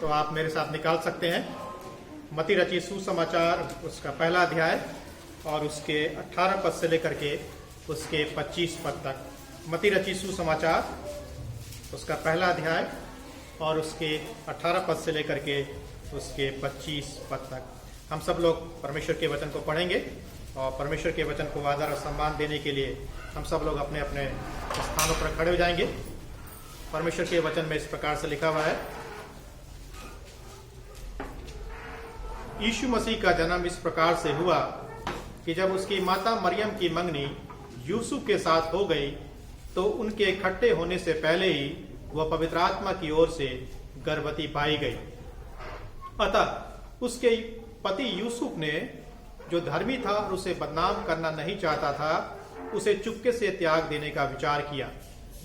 तो आप मेरे साथ निकाल सकते हैं। मत्ती रचित सुसमाचार उसका पहला अध्याय और उसके 18 पद से लेकर के उसके 25 पद तक। मत्ती रचित सुसमाचार उसका पहला अध्याय और उसके 18 पद से लेकर के उसके 25 पद तक। हम सब लोग परमेश्वर के वचन को पढ़ेंगे और परमेश्वर के वचन को आदर और सम्मान देने के लिए हम सब लोग अपने अपने स्थानों पर खड़े हो जाएंगे। परमेश्वर के वचन में इस प्रकार से लिखा हुआ है, यीशु मसीह का जन्म इस प्रकार से हुआ कि जब उसकी माता मरियम की मंगनी यूसुफ के साथ हो गई तो उनके इकट्ठे होने से पहले ही वह पवित्र आत्मा की ओर से गर्भवती पाई गई। अतः उसके पति यूसुफ ने, जो धर्मी था और उसे बदनाम करना नहीं चाहता था, उसे चुपके से त्याग देने का विचार किया।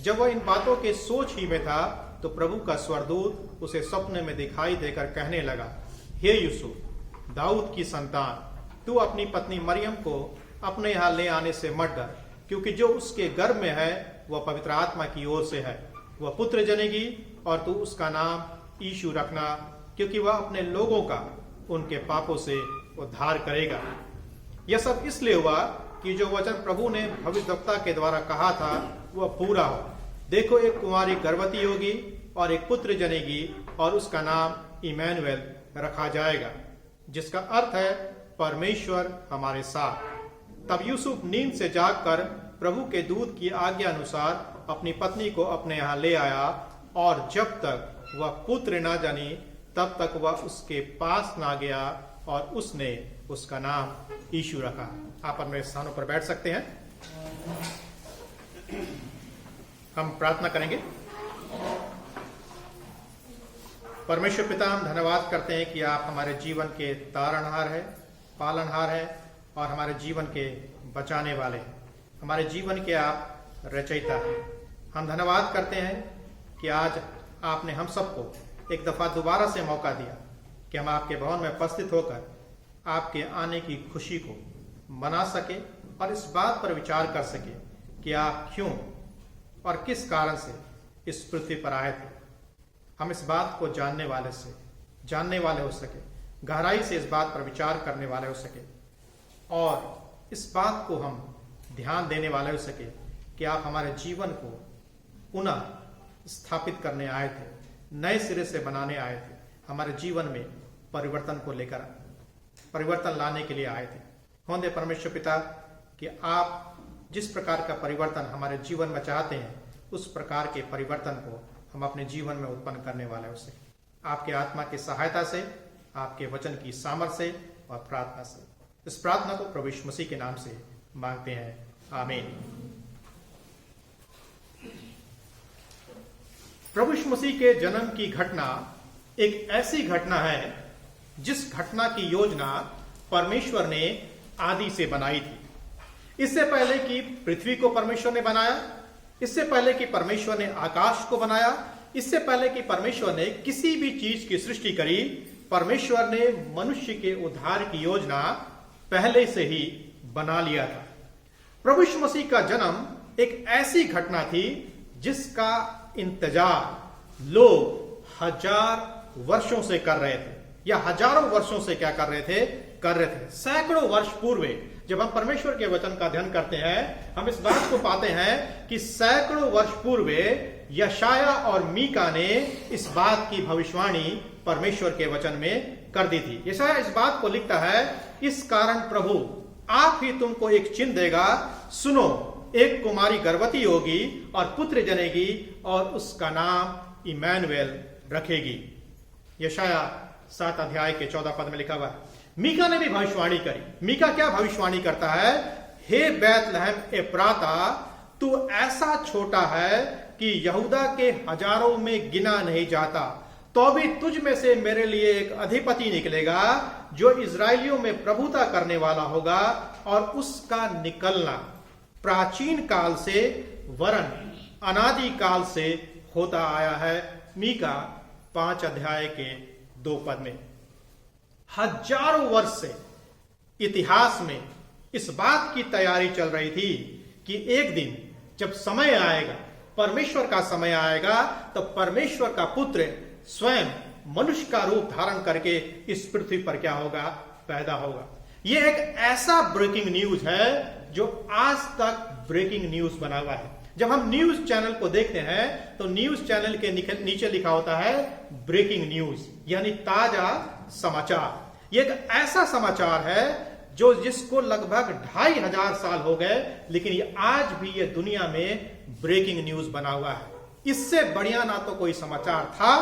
जब वह इन बातों के सोच ही में था तो प्रभु का स्वर्गदूत उसे स्वप्न में दिखाई देकर कहने लगा, हे यूसुफ, दाऊद की संतान, तू अपनी पत्नी मरियम को अपने यहाँ ले आने से मत डर, क्योंकि जो उसके गर्भ में है वह पवित्र आत्मा की ओर से है। वह पुत्र जनेगी और तू उसका नाम यीशु रखना, क्योंकि वह अपने लोगों का उनके पापों से उद्धार करेगा। यह सब इसलिए हुआ कि जो वचन प्रभु ने भविष्यवक्ता के द्वारा कहा था वह पूरा हो। देखो, एक कुंवारी गर्भवती होगी और एक पुत्र जनेगी और उसका नाम इमैनुएल रखा जाएगा, जिसका अर्थ है परमेश्वर हमारे साथ। तब यूसुफ नींद से जागकर प्रभु के दूत की आज्ञा अनुसार अपनी पत्नी को अपने यहाँ ले आया, और जब तक वह पुत्र न जनी तब तक वह उसके पास ना गया और उसने उसका नाम यीशु रखा। आप अपने स्थानों पर बैठ सकते हैं। हम प्रार्थना करेंगे। परमेश्वर पिता, हम धन्यवाद करते हैं कि आप हमारे जीवन के तारणहार है, पालनहार है और हमारे जीवन के बचाने वाले हैं। हमारे जीवन के आप रचयिता हैं। हम धन्यवाद करते हैं कि आज आपने हम सबको एक दफा दोबारा से मौका दिया कि हम आपके भवन में उपस्थित होकर आपके आने की खुशी को मना सके और इस बात पर विचार कर सके कि आप क्यों और किस कारण से इस पृथ्वी पर आए थे। हम इस बात को जानने वाले हो सके, गहराई से इस बात पर विचार करने वाले हो सके और इस बात को हम ध्यान देने वाले हो सके कि आप हमारे जीवन को पुनः स्थापित करने आए थे, नए सिरे से बनाने आए थे, हमारे जीवन में परिवर्तन लाने के लिए आए थे। होंदे परमेश्वर पिता कि आप जिस प्रकार का परिवर्तन हमारे जीवन में चाहते हैं, उस प्रकार के परिवर्तन को हम अपने जीवन में उत्पन्न करने वाले हो सके। आपके आत्मा की सहायता से, आपके वचन की सामर्थ्य से और प्रार्थना से इस प्रार्थना को प्रभु यीशु मसीह के नाम से मांगते हैं, आमीन। प्रभु यीशु मसीह के जन्म की घटना एक ऐसी घटना है जिस घटना की योजना परमेश्वर ने आदि से बनाई थी। इससे पहले कि पृथ्वी को परमेश्वर ने बनाया, इससे पहले कि परमेश्वर ने आकाश को बनाया, इससे पहले कि परमेश्वर ने किसी भी चीज की सृष्टि करी, परमेश्वर ने मनुष्य के उद्धार की योजना पहले से ही बना लिया था। प्रभु यीशु मसीह का जन्म एक ऐसी घटना थी जिसका इंतजार लोग 1000 वर्षों से कर रहे थे, या हजारों वर्षों से क्या कर रहे थे। सैकड़ों वर्ष पूर्व जब हम परमेश्वर के वचन का अध्ययन करते हैं, हम इस बात को पाते हैं कि सैकड़ों वर्ष पूर्व यशाया और मीका ने इस बात की भविष्यवाणी परमेश्वर के वचन में कर दी थी। यशाया इस बात को लिखता है, इस कारण प्रभु आप ही तुमको एक चिन्ह देगा, सुनो, एक कुमारी गर्भवती होगी और पुत्र जनेगी और उसका नाम इमैनुएल रखेगी। यशाया 7 अध्याय के 14 पद में लिखा हुआ है। मीका ने भी भविष्यवाणी करी। मीका क्या भविष्यवाणी करता है? हे बैतलहम एफ्राता, तू ऐसा छोटा है कि यहूदा के हजारों में गिना नहीं जाता, तो भी तुझ में से मेरे लिए एक अधिपति निकलेगा जो इजराइलियों में प्रभुता करने वाला होगा, और उसका निकलना प्राचीन काल से वरन अनादि काल से होता आया है। मीका 5 अध्याय के 2 पद में। हजारों वर्ष से इतिहास में इस बात की तैयारी चल रही थी कि एक दिन जब समय आएगा, परमेश्वर का समय आएगा, तो परमेश्वर का पुत्र स्वयं मनुष्य का रूप धारण करके इस पृथ्वी पर क्या होगा, पैदा होगा। यह एक ऐसा ब्रेकिंग न्यूज है जो आज तक ब्रेकिंग न्यूज बना हुआ है। जब हम न्यूज चैनल को देखते हैं तो न्यूज चैनल के नीचे लिखा होता है ब्रेकिंग न्यूज, यानी ताजा समाचार। यह एक ऐसा समाचार है जो जिसको लगभग 2500 साल हो गए, लेकिन ये आज भी ये दुनिया में ब्रेकिंग न्यूज बना हुआ है। इससे बढ़िया ना तो कोई समाचार था,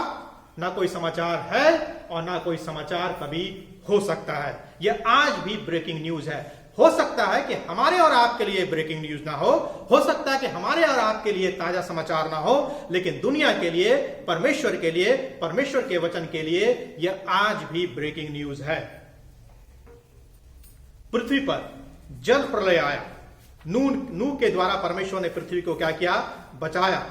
ना कोई समाचार है, और ना कोई समाचार कभी हो सकता है। यह आज भी ब्रेकिंग न्यूज है। हो सकता है कि हमारे और आपके लिए ब्रेकिंग न्यूज ना हो सकता है कि हमारे और आपके लिए ताजा समाचार ना हो, लेकिन दुनिया के लिए, परमेश्वर के लिए, परमेश्वर के वचन के लिए यह आज भी ब्रेकिंग न्यूज है। पृथ्वी पर जल प्रलय आया। नूह के द्वारा परमेश्वर ने पृथ्वी को क्या किया, बचाया।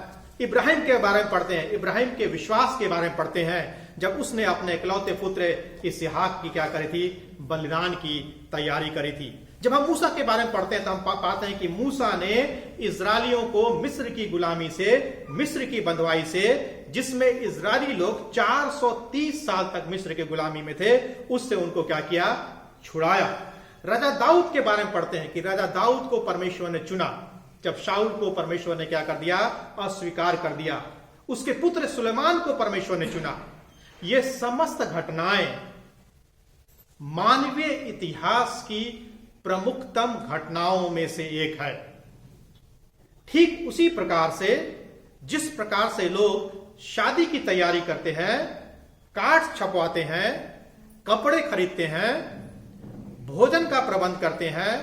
इब्राहिम के बारे में पढ़ते हैं, इब्राहिम के विश्वास के बारे में पढ़ते हैं, जब उसने अपने इकलौते पुत्र इसहाक की क्या करी थी, बलिदान की तैयारी करी थी। जब हम मूसा के बारे में पढ़ते हैं तो हम पाते हैं कि मूसा ने इजरायलियों को मिस्र की गुलामी से, मिस्र की बंधुआई से, जिसमें इजरायली लोग 430 साल तक मिस्र के गुलामी में थे, उससे उनको क्या किया, छुड़ाया। राजा दाऊद के बारे में पढ़ते हैं कि राजा दाऊद को परमेश्वर ने चुना, जब शाऊल को परमेश्वर ने क्या कर दिया, अस्वीकार कर दिया। उसके पुत्र सुलेमान को परमेश्वर ने चुना। ये समस्त घटनाएं मानवीय इतिहास की प्रमुखतम घटनाओं में से एक है। ठीक उसी प्रकार से जिस प्रकार से लोग शादी की तैयारी करते हैं, कार्ड छपवाते हैं, कपड़े खरीदते हैं, भोजन का प्रबंध करते हैं,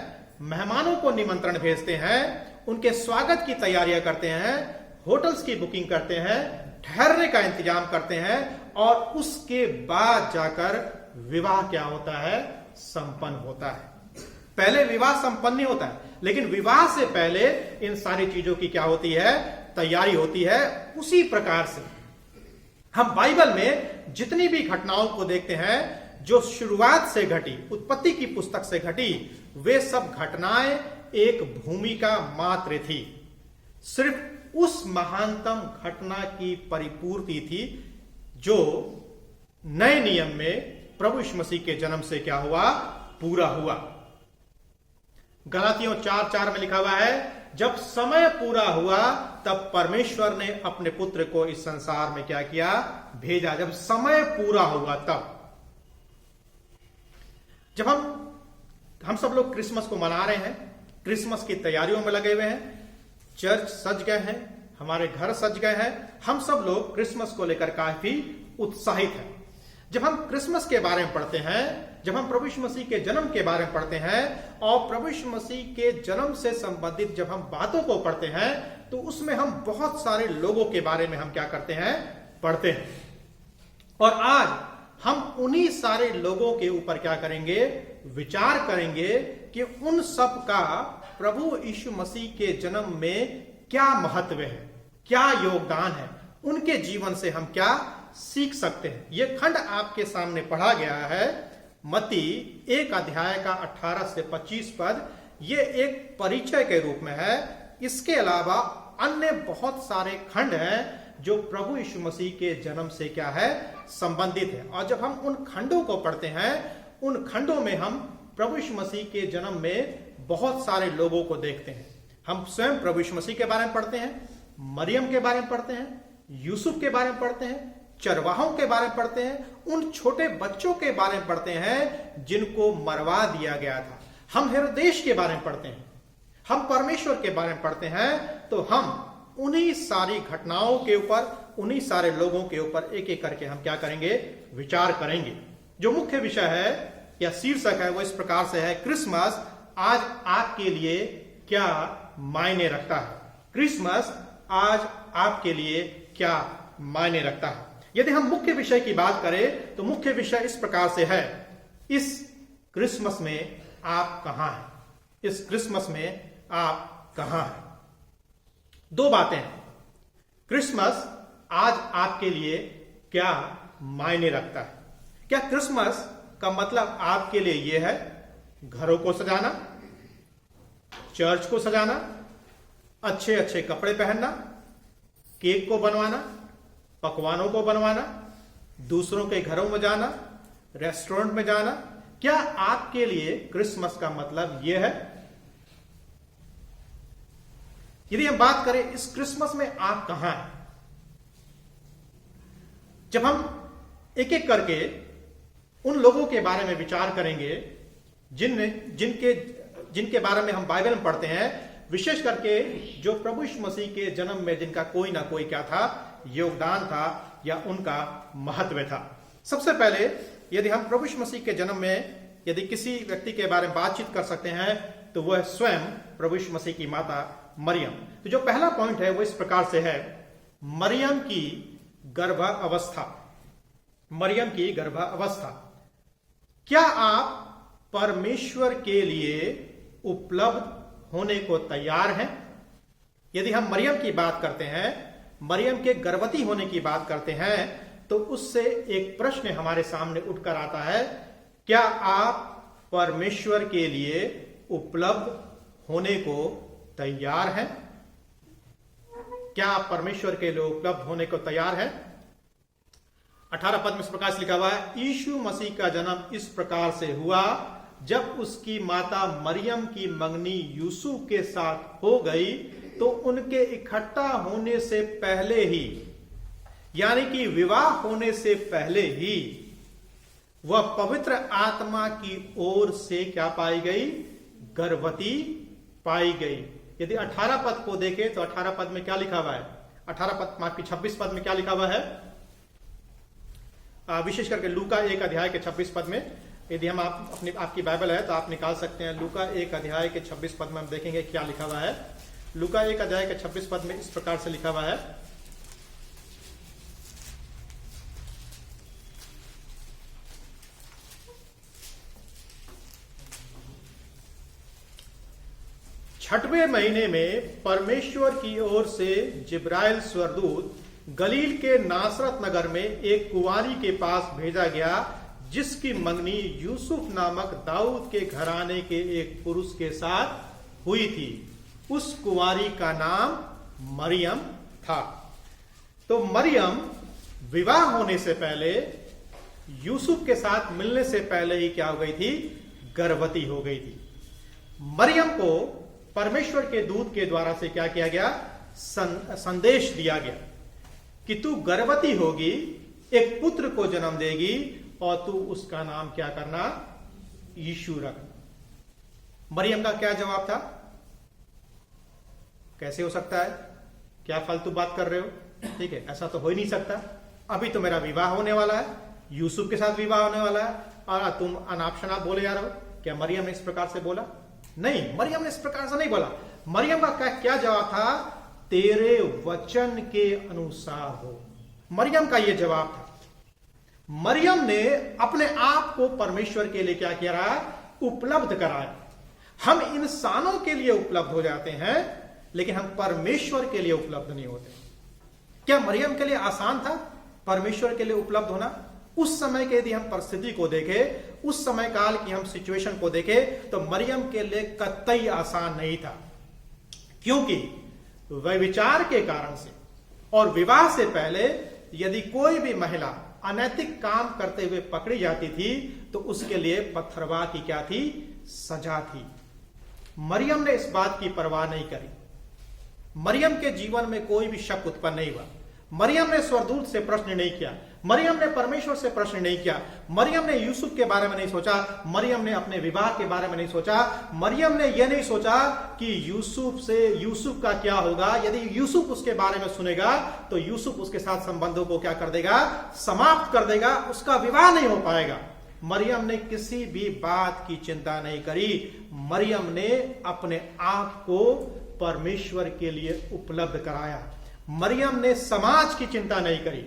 मेहमानों को निमंत्रण भेजते हैं, उनके स्वागत की तैयारियां करते हैं, होटल्स की बुकिंग करते हैं, ठहरने का इंतजाम करते हैं, और उसके बाद जाकर विवाह क्या होता है, संपन्न होता है। पहले विवाह संपन्न नहीं होता है, लेकिन विवाह से पहले इन सारी चीजों की क्या होती है, तैयारी होती है। उसी प्रकार से हम बाइबल में जितनी भी घटनाओं को देखते हैं जो शुरुआत से घटी, उत्पत्ति की पुस्तक से घटी, वे सब घटनाएं एक भूमिका मात्र थी, सिर्फ उस महानतम घटना की परिपूर्ति थी जो नए नियम में प्रभु यीशु मसीह के जन्म से क्या हुआ, पूरा हुआ। गलातियों 4:4 में लिखा हुआ है, जब समय पूरा हुआ तब परमेश्वर ने अपने पुत्र को इस संसार में क्या किया, भेजा। जब समय पूरा हुआ तब। जब हम सब लोग क्रिसमस को मना रहे हैं, क्रिसमस की तैयारियों में लगे हुए हैं, चर्च सज गए हैं, हमारे घर सज गए हैं, हम सब लोग क्रिसमस को लेकर काफी उत्साहित हैं। जब हम क्रिसमस के बारे में पढ़ते हैं, जब हम प्रभु यीशु मसीह के जन्म के बारे में पढ़ते हैं, और प्रभु यीशु मसीह के जन्म से संबंधित जब हम बातों को पढ़ते हैं, तो उसमें हम बहुत सारे लोगों के बारे में हम क्या करते हैं, पढ़ते हैं। और आज हम उन्हीं सारे लोगों के ऊपर क्या करेंगे, विचार करेंगे कि उन सब का प्रभु यीशु मसीह के जन्म में क्या महत्व है, क्या योगदान है, उनके जीवन से हम क्या सीख सकते हैं। यह खंड आपके सामने पढ़ा गया है, मत्ती 1 अध्याय का 18 से 25 पद। यह एक परिचय के रूप में है। इसके अलावा अन्य बहुत सारे खंड हैं जो प्रभु यीशु मसीह के जन्म से क्या है, संबंधित है। और जब हम उन खंडों को पढ़ते हैं, उन खंडों में हम प्रभु यीशु मसीह के जन्म में बहुत सारे लोगों को देखते हैं। हम स्वयं प्रभु यीशु मसीह के बारे में पढ़ते हैं, मरियम के बारे में पढ़ते हैं, यूसुफ के बारे में पढ़ते हैं, चरवाहों के बारे में पढ़ते हैं, उन छोटे बच्चों के बारे में पढ़ते हैं जिनको मरवा दिया गया था। हम हेरोदेश के बारे में पढ़ते हैं, हम परमेश्वर के बारे में पढ़ते हैं। तो हम उन्हीं सारी घटनाओं के ऊपर, उन्हीं सारे लोगों के ऊपर एक एक करके हम क्या करेंगे, विचार करेंगे। जो मुख्य विषय है या शीर्षक है वो इस प्रकार से है, क्रिसमस आज आपके लिए क्या मायने रखता है। क्रिसमस आज आपके लिए क्या मायने रखता है। यदि हम मुख्य विषय की बात करें तो मुख्य विषय इस प्रकार से है, इस क्रिसमस में आप कहां हैं, इस क्रिसमस में आप कहां हैं। दो बातें हैं। क्रिसमस आज आपके लिए क्या मायने रखता है। क्या क्रिसमस का मतलब आपके लिए यह है घरों को सजाना, चर्च को सजाना, अच्छे अच्छे कपड़े पहनना, केक को बनवाना, पकवानों को बनवाना, दूसरों के घरों में जाना, रेस्टोरेंट में जाना। क्या आपके लिए क्रिसमस का मतलब यह है? यदि हम बात करें इस क्रिसमस में आप कहां हैं? जब हम एक एक करके उन लोगों के बारे में विचार करेंगे जिनके बारे में हम बाइबल में पढ़ते हैं, विशेष करके जो प्रभु यीशु मसीह के जन्म में जिनका कोई ना कोई क्या था, योगदान था या उनका महत्व था। सबसे पहले यदि हम प्रभु यीशु मसीह के जन्म में यदि किसी व्यक्ति के बारे में बातचीत कर सकते हैं तो वह स्वयं प्रभु यीशु मसीह की माता मरियम। तो जो पहला पॉइंट है वो इस प्रकार से है, मरियम की गर्भावस्था। मरियम की गर्भावस्था। क्या आप परमेश्वर के लिए उपलब्ध होने को तैयार हैं? यदि हम मरियम की बात करते हैं, मरियम के गर्भवती होने की बात करते हैं, तो उससे एक प्रश्न हमारे सामने उठकर आता है, क्या आप परमेश्वर के लिए उपलब्ध होने को तैयार हैं? क्या आप परमेश्वर के लिए उपलब्ध होने को तैयार हैं? 18 पद में इस प्रकार से लिखा हुआ है, यीशु मसीह का जन्म इस प्रकार से हुआ, जब उसकी माता मरियम की मंगनी यूसुफ के साथ हो गई तो उनके इकट्ठा होने से पहले ही, यानी कि विवाह होने से पहले ही, वह पवित्र आत्मा की ओर से क्या पाई गई? गर्भवती पाई गई। यदि 18 पद को देखें तो 18 पद में क्या लिखा हुआ है? 26 पद में क्या लिखा हुआ है? विशेष करके लूका 1 अध्याय के 26 पद में, यदि हम आपकी बाइबल है तो आप निकाल सकते हैं। लूका 1 अध्याय के 26 पद में हम देखेंगे क्या लिखा हुआ है। लूका 1 अध्याय के 26 पद में इस प्रकार से लिखा हुआ है, छठवें महीने में परमेश्वर की ओर से जिब्राइल स्वर्गदूत गलील के नासरत नगर में एक कुंवारी के पास भेजा गया, जिसकी मंगनी यूसुफ नामक दाऊद के घराने के एक पुरुष के साथ हुई थी। उस कुंवारी का नाम मरियम था। तो मरियम विवाह होने से पहले, यूसुफ के साथ मिलने से पहले ही क्या हो गई थी? गर्भवती हो गई थी। मरियम को परमेश्वर के दूत के द्वारा से क्या किया गया? संदेश दिया गया कि तू गर्भवती होगी, एक पुत्र को जन्म देगी और तू उसका नाम क्या करना? यीशु रख। मरियम का क्या जवाब था? कैसे हो सकता है? क्या फालतू बात कर रहे हो? ठीक है, ऐसा तो हो ही नहीं सकता। अभी तो मेरा विवाह होने वाला है, यूसुफ के साथ विवाह होने वाला है, और तुम अनाप शनाप बोले जा रहे हो। क्या मरियम ने इस प्रकार से बोला? नहीं, मरियम ने इस प्रकार से नहीं बोला। मरियम का क्या जवाब था? तेरे वचन के अनुसार हो। मरियम का यह जवाब था। मरियम ने अपने आप को परमेश्वर के लिए क्या किया? उपलब्ध कराया। हम इंसानों के लिए उपलब्ध हो जाते हैं, लेकिन हम परमेश्वर के लिए उपलब्ध नहीं होते। क्या मरियम के लिए आसान था परमेश्वर के लिए उपलब्ध होना? उस समय के यदि हम परिस्थिति को देखें, उस समय काल की हम सिचुएशन को देखें, तो मरियम के लिए कतई आसान नहीं था, क्योंकि व्यभिचार के कारण से और विवाह से पहले यदि कोई भी महिला अनैतिक काम करते हुए पकड़ी जाती थी तो उसके लिए पत्थरवाह की क्या थी? सजा थी। मरियम ने इस बात की परवाह नहीं करी। मरियम के जीवन में कोई भी शक उत्पन्न नहीं हुआ। मरियम ने स्वर्गदूत से प्रश्न नहीं किया। मरियम ने परमेश्वर से प्रश्न नहीं किया। मरियम ने यूसुफ के बारे में नहीं सोचा। मरियम ने अपने विवाह के बारे में नहीं सोचा। मरियम ने यह नहीं सोचा कि यूसुफ का क्या होगा। यदि यूसुफ उसके बारे में सुनेगा तो यूसुफ उसके साथ संबंधों को क्या कर देगा? समाप्त कर देगा, उसका विवाह नहीं हो पाएगा। मरियम ने किसी भी बात की चिंता नहीं करी। मरियम ने अपने आप को परमेश्वर के लिए उपलब्ध कराया। मरियम ने समाज की चिंता नहीं करी।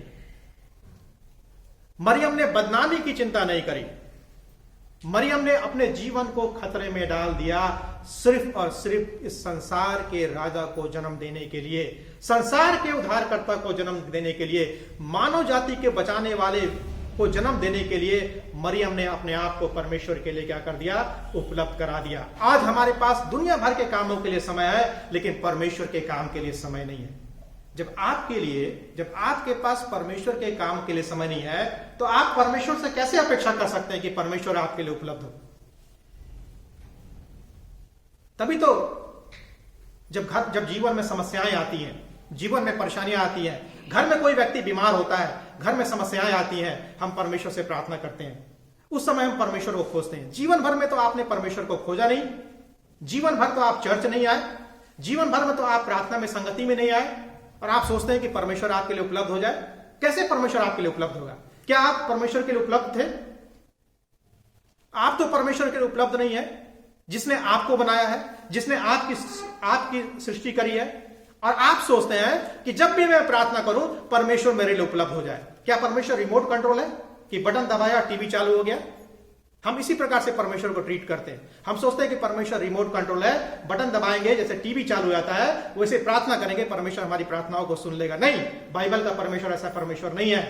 मरियम ने बदनामी की चिंता नहीं करी। मरियम ने अपने जीवन को खतरे में डाल दिया, सिर्फ और सिर्फ इस संसार के राजा को जन्म देने के लिए, संसार के उद्धारकर्ता को जन्म देने के लिए, मानव जाति के बचाने वाले को जन्म देने के लिए मरियम ने अपने आप को परमेश्वर के लिए क्या कर दिया? उपलब्ध करा दिया। आज हमारे पास दुनिया भर के कामों के लिए समय है, लेकिन परमेश्वर के काम के लिए समय नहीं है। जब आपके पास परमेश्वर के काम के लिए समय नहीं है, तो आप परमेश्वर से कैसे अपेक्षा कर सकते हैं कि परमेश्वर आपके लिए उपलब्ध हो? तभी तो जब जीवन में समस्याएं आती हैं, जीवन में परेशानियां आती हैं, घर में कोई व्यक्ति बीमार होता है, घर में समस्याएं आती हैं, हम परमेश्वर से प्रार्थना करते हैं। उस समय हम परमेश्वर को खोजते हैं। जीवन भर में तो आपने परमेश्वर को खोजा नहीं, जीवन भर तो आप चर्च नहीं आए, जीवन भर में तो आप प्रार्थना में संगति में नहीं आए, और आप सोचते हैं कि परमेश्वर आपके लिए उपलब्ध हो जाए। कैसे परमेश्वर आपके लिए उपलब्ध होगा? क्या आप परमेश्वर के लिए उपलब्ध थे? आप तो परमेश्वर के लिए उपलब्ध नहीं है, जिसने आपको बनाया है, जिसने आपकी सृष्टि करी है। और आप सोचते हैं कि जब भी मैं प्रार्थना करूं परमेश्वर मेरे लिए उपलब्ध हो जाए। क्या परमेश्वर रिमोट कंट्रोल है कि बटन दबाया टीवी चालू हो गया? हम इसी प्रकार से परमेश्वर को ट्रीट करते हैं। हम सोचते हैं कि परमेश्वर रिमोट कंट्रोल है, बटन दबाएंगे जैसे टीवी चालू हो जाता है वैसे प्रार्थना करेंगे, परमेश्वर हमारी प्रार्थनाओं को सुन लेगा। नहीं, बाइबल का परमेश्वर ऐसा परमेश्वर नहीं है।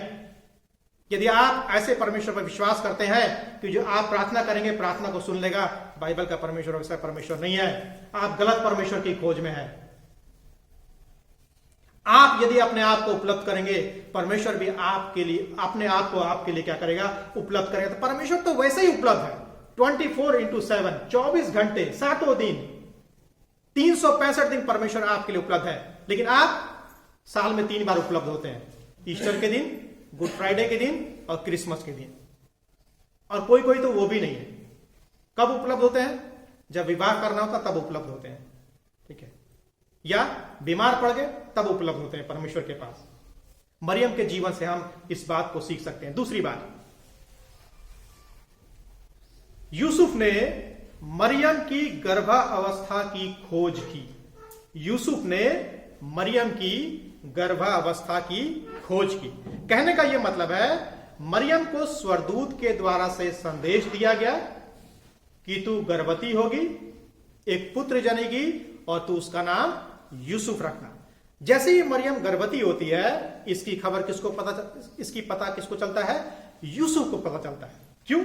यदि आप ऐसे परमेश्वर पर विश्वास करते हैं कि जो आप प्रार्थना करेंगे प्रार्थना को सुन लेगा, बाइबल का परमेश्वर वैसा परमेश्वर नहीं है। आप गलत परमेश्वर की खोज में हैं। आप यदि अपने आप को उपलब्ध करेंगे, परमेश्वर भी आपके लिए अपने आप को आपके लिए क्या करेगा? उपलब्ध करेगा। तो परमेश्वर तो वैसे ही उपलब्ध है 24/7, 24 घंटे, 7 दिन, 365 दिन परमेश्वर आपके लिए उपलब्ध है। लेकिन आप साल में 3 बार उपलब्ध होते हैं, ईस्टर के दिन, गुड फ्राइडे के दिन और क्रिसमस के दिन। और कोई कोई तो वो भी नहीं है। कब उपलब्ध होते हैं? जब विवाह करना होता तब उपलब्ध होते हैं, ठीक है, या बीमार पड़ गए तब उपलब्ध होते हैं परमेश्वर के पास। मरियम के जीवन से हम इस बात को सीख सकते हैं। दूसरी बात, यूसुफ ने मरियम की गर्भावस्था की खोज की। यूसुफ ने मरियम की गर्भावस्था की खोज की। कहने का यह मतलब है, मरियम को स्वर्गदूत के द्वारा से संदेश दिया गया कि तू गर्भवती होगी, एक पुत्र जनेगी और तू उसका नाम यूसुफ रखना। जैसे ही मरियम गर्भवती होती है, इसकी खबर इसकी पता किसको चलता है? यूसुफ को पता चलता है। क्यों?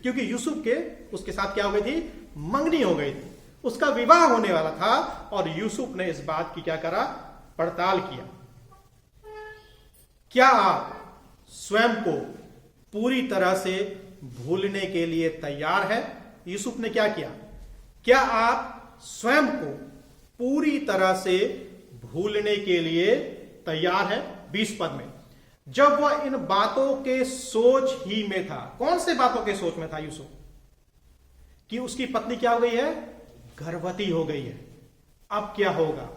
क्योंकि यूसुफ के उसके साथ क्या हो गई थी? मंगनी हो गई थी, उसका विवाह होने वाला था। और यूसुफ ने इस बात की क्या करा? पड़ताल किया। क्या आप स्वयं को पूरी तरह से भूलने के लिए तैयार है? यूसुफ ने क्या किया? क्या आप स्वयं को पूरी तरह से भूलने के लिए तैयार है? 20 पद में, जब वह इन बातों के सोच ही में था। कौन से बातों के सोच में था यूसुफ? कि उसकी पत्नी क्या हो गई है? गर्भवती हो गई है। अब क्या होगा?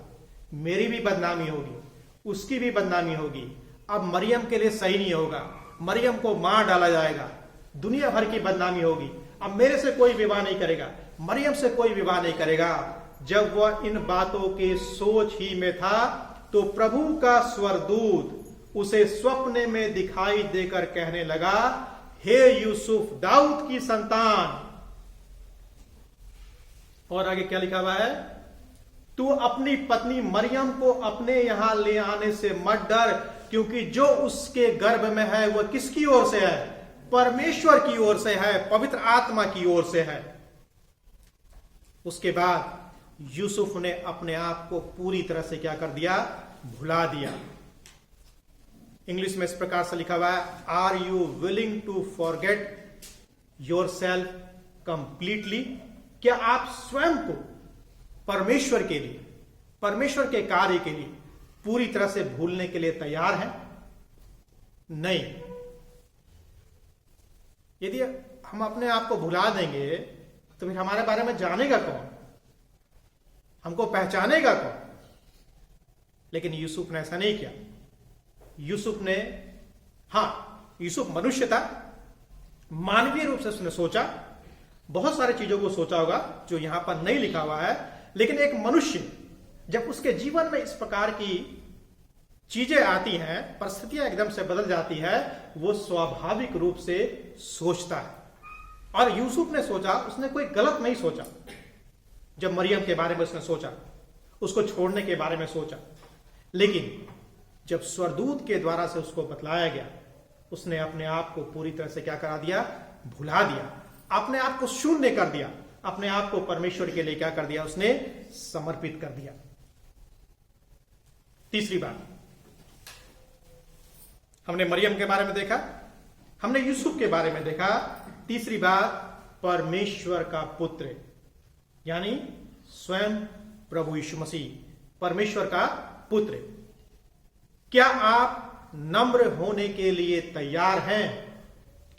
मेरी भी बदनामी होगी, उसकी भी बदनामी होगी। अब मरियम के लिए सही नहीं होगा, मरियम को मार डाला जाएगा, दुनिया भर की बदनामी होगी। अब मेरे से कोई विवाह नहीं करेगा, मरियम से कोई विवाह नहीं करेगा। जब वह इन बातों के सोच ही में था तो प्रभु का स्वर्गदूत उसे स्वप्न में दिखाई देकर कहने लगा, हे यूसुफ, दाऊद की संतान। और आगे क्या लिखा हुआ है? तू अपनी पत्नी मरियम को अपने यहां ले आने से मत डर, क्योंकि जो उसके गर्भ में है वह किसकी ओर से है? परमेश्वर की ओर से है, पवित्र आत्मा की ओर से है। उसके बाद यूसुफ ने अपने आप को पूरी तरह से क्या कर दिया? भुला दिया। इंग्लिश में इस प्रकार से लिखा हुआ है, are you willing to forget yourself completely? क्या आप स्वयं को परमेश्वर के लिए, परमेश्वर के कार्य के लिए पूरी तरह से भूलने के लिए तैयार हैं? नहीं। यदि हम अपने आप को भुला देंगे तो फिर हमारे बारे में जानेगा कौन? हमको पहचानेगा कौन? लेकिन यूसुफ ने ऐसा नहीं किया। यूसुफ ने, यूसुफ मनुष्य था, मानवीय रूप से उसने सोचा, बहुत सारी चीजों को सोचा होगा जो यहां पर नहीं लिखा हुआ है। लेकिन एक मनुष्य जब उसके जीवन में इस प्रकार की चीजें आती हैं, परिस्थितियां एकदम से बदल जाती है, वो स्वाभाविक रूप से सोचता है। और यूसुफ ने सोचा, उसने कोई गलत नहीं सोचा। जब मरियम के बारे में उसने सोचा, उसको छोड़ने के बारे में सोचा, लेकिन जब स्वर्गदूत के द्वारा से उसको बतलाया गया, उसने अपने आप को पूरी तरह से क्या करा दिया? भुला दिया। अपने आप को शून्य कर दिया, अपने आप को परमेश्वर के लिए क्या कर दिया? उसने समर्पित कर दिया। तीसरी बात, हमने मरियम के बारे में देखा, हमने यूसुफ के बारे में देखा। तीसरी बात, परमेश्वर का पुत्र यानी स्वयं प्रभु यीशु मसीह परमेश्वर का पुत्र। क्या आप नम्र होने के लिए तैयार हैं?